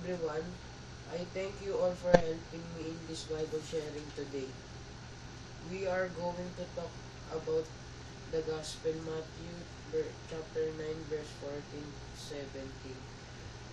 everyone. I thank you all for helping me in this Bible sharing today. We are going to talk about the Gospel Matthew chapter 9 verse 14 17.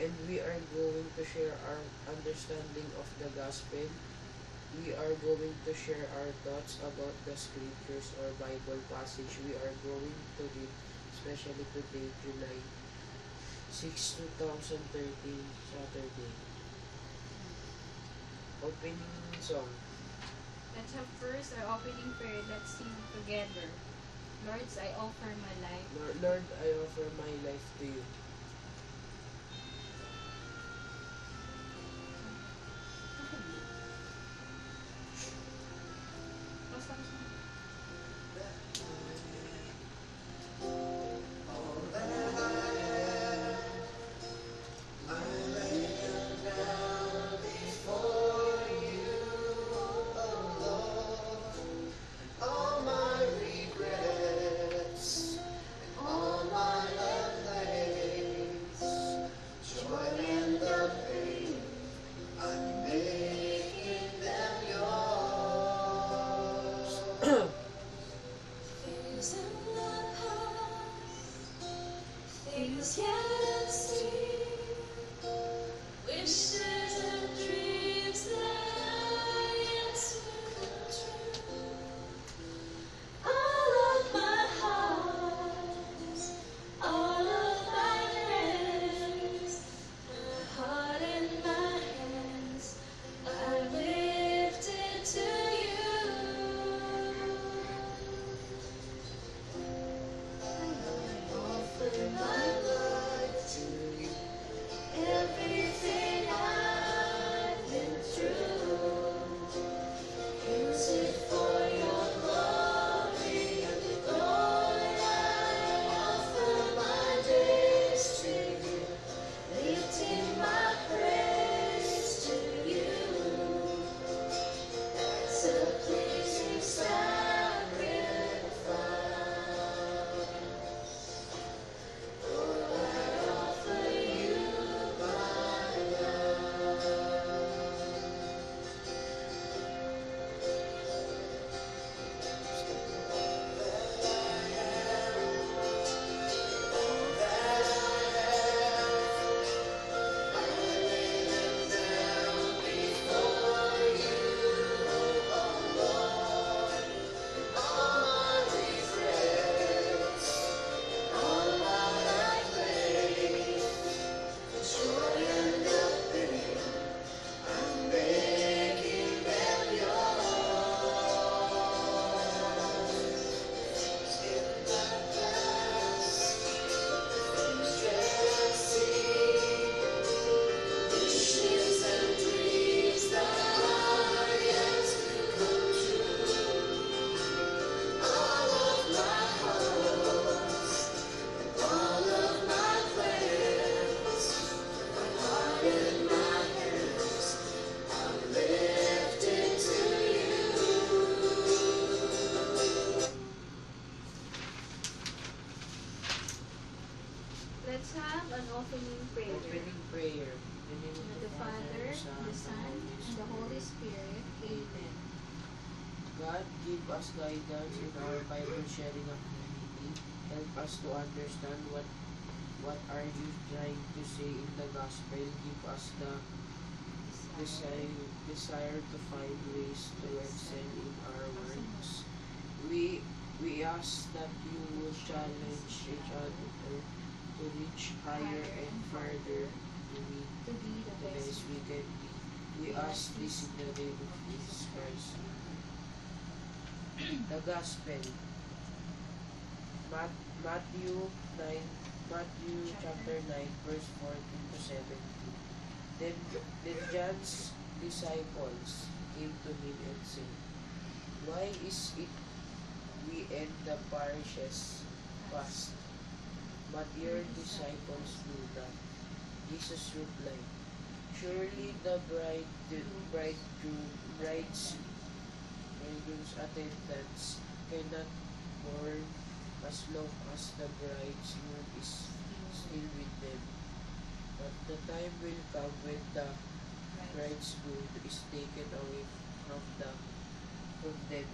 And we are going to share our understanding of the Gospel. We are going to share our thoughts about the scriptures or Bible passage we are going to read, especially today, July 6, 2013, Saturday. Opening song. Let's have first our opening prayer. Let's sing together. Lord, I offer my life. Lord, I offer my life to you. Things yet unseen, wishes and dreams that yet to come true. All of my heart, all of my prayers, my heart and my hands are lifted to you. I offer my life to you. Everything I've been through, use it for your glory. Lord, I offer my days to you, lifting my praise to you. That's a pleasing sacrifice. Oh, I offer you my love. All that I lay them down before you, oh Lord. All my regrets, all my pain, joy and the pain, I'm making them yours. In the past, things yet seen, wishes and dreams that are yet to come true. All of my hopes, all of my plans, my heart and my hands are lifted to you. Let's have an opening prayer. Opening prayer. In the name In of the Father, the Son, and the Holy Spirit. Amen. God, give us guidance in our Bible sharing activity. Help us to understand what are you trying to say in the gospel. Give us the desire to find ways to excel in our works. We ask that you will challenge each other to reach higher and farther to meet To be the the best. best we can be. We ask this in the name of Jesus Christ. The Gospel. Matthew 9, Matthew chapter 9, verse 14 to 17. Then John's disciples came to him and said, Why is it we and the parishes fast, but your disciples do not? Jesus replied, Surely the bridegroom's attendants cannot mourn as long as the bridegroom is still with them. But the time will come when the bridegroom is taken away from them, and they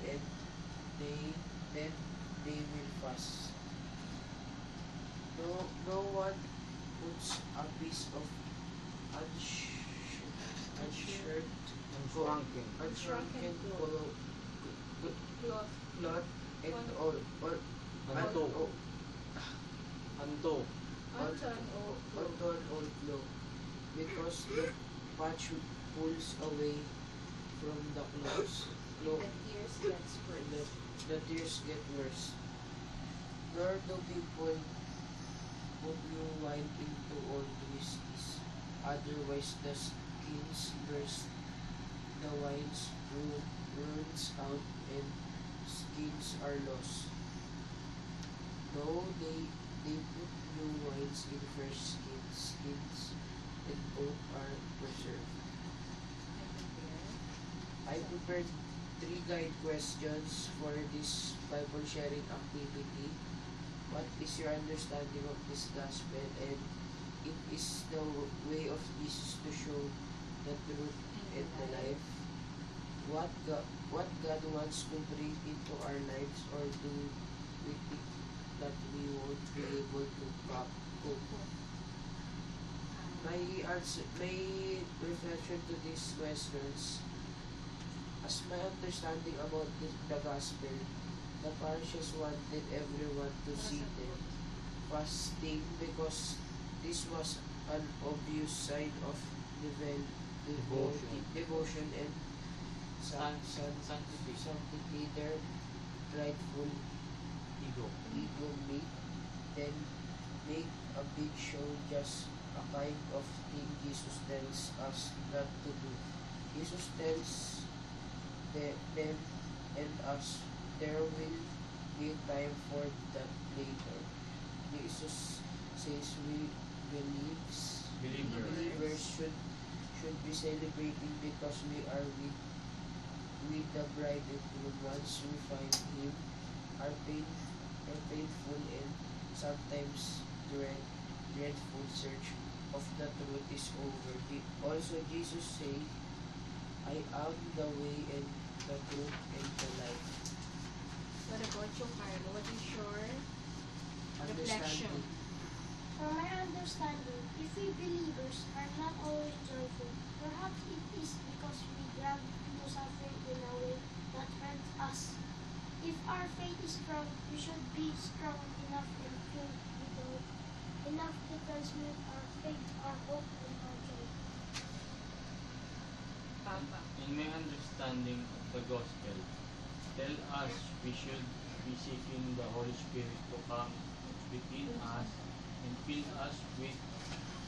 then they will fast. No one puts a piece of unshirt unshrunken Cloth. cloth and all or Anto. un- Anto. Onto an old cloth. onto an old cloth, because the patch pulls away from the clothes. The tears gets And worse. the tears get worse. Nor do people put new wine into old whiskeys, otherwise the skins burst, the wines runs out, and skins are lost. No, they put new wines in fresh skins, and both are preserved. I prepared 3 guide questions for this Bible sharing activity. What is your understanding of this gospel? And it is the way of Jesus to show the truth and the life. What God wants to bring into our lives, or do we think that we won't be able to cope? My reflection to these questions, as my understanding about the gospel, the Parishas wanted everyone to see them fasting, because this was an obvious sign of devotion and sanctity. Their prideful ego then make a big show, just a kind of thing Jesus tells us not to do. Jesus tells them and us there will be time for that later. Jesus says believers should be celebrating because we are with the bridegroom. Once we find him, our painful and sometimes dreadful search of the truth is over. Also, Jesus said, I am the way and the truth and the life. What about you, Carlo? What is your reflection? Understanding. From my understanding, if we believers are not always joyful, perhaps it is because we drag into suffering in a way that hurts us. If our faith is strong, we should be strong enough and filled with hope, enough to transmit our faith, our hope, and our joy. Papa. In my understanding of the gospel, tell us we should be seeking the Holy Spirit to come within us and fill us with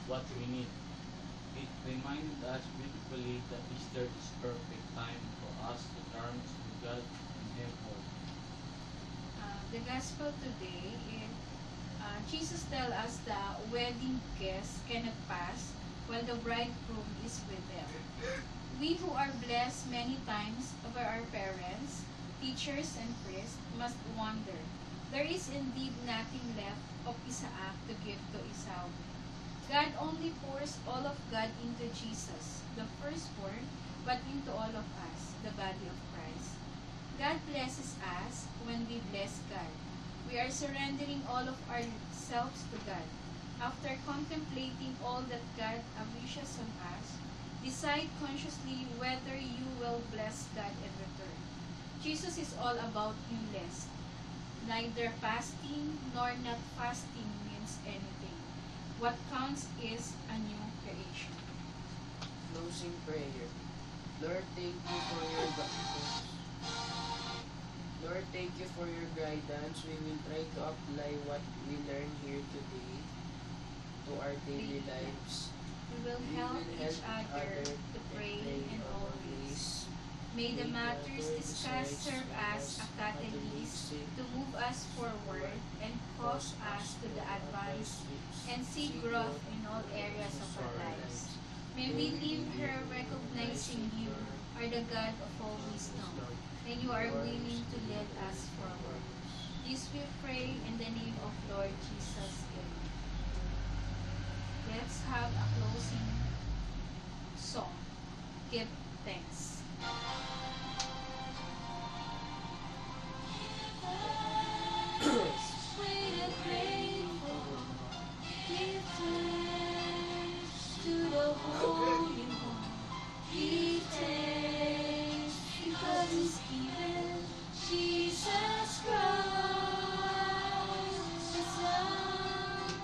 what we need. It reminded us beautifully that Easter is perfect time for us to turn to God and have hope. The gospel today is Jesus tells us the wedding guests cannot pass while the bridegroom is with them. We who are blessed many times over our parents, teachers, and priests must wonder. There is indeed nothing left of Isaac to give to Esau. God only pours all of God into Jesus, the firstborn, but into all of us, the body of Christ. God blesses us when we bless God. We are surrendering all of ourselves to God. After contemplating all that God wishes on us, decide consciously whether you will bless God in return. Jesus is all about you blessed. Neither fasting nor not fasting means anything. What counts is a new creation. Closing prayer. Lord, thank you for your guidance. Lord, thank you for your guidance. We will try to apply what we learned here today to our daily lives. We will help each other to pray in all ways. May the matters discussed serve as a catalyst to move us forward and cause us to advance and see growth in all areas of our lives. May we leave here recognizing you are the God of all wisdom, and you are willing to lead us forward. This we pray in the name of Lord Jesus. Amen. let's have a closing song. Give thanks. Sweet and grateful, give thanks to the Holy One. Give thanks because He's given Jesus Christ, the Son.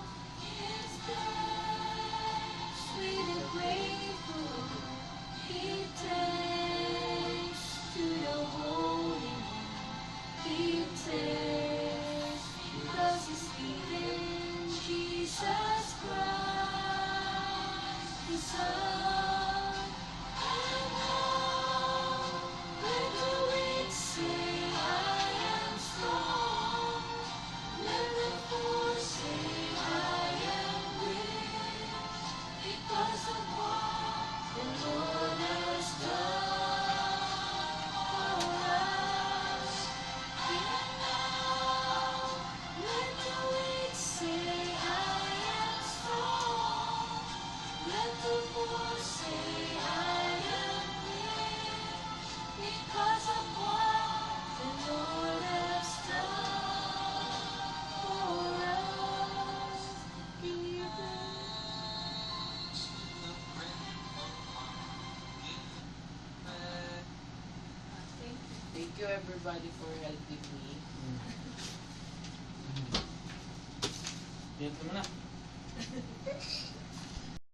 Give thanks, sweet and grateful, give thanks to the Holy One. Give thanks because He's given Jesus Christ, His Son. And now let the weak say, I am strong. Let the poor say, I am rich, because of what the Lord has done for us. And now let the weak say, I am strong. Let the poor say, I am rich, because of what the Lord has done for us. Give thanks to the grateful one. Thank you. Thank you everybody for helping me. Yan mo na.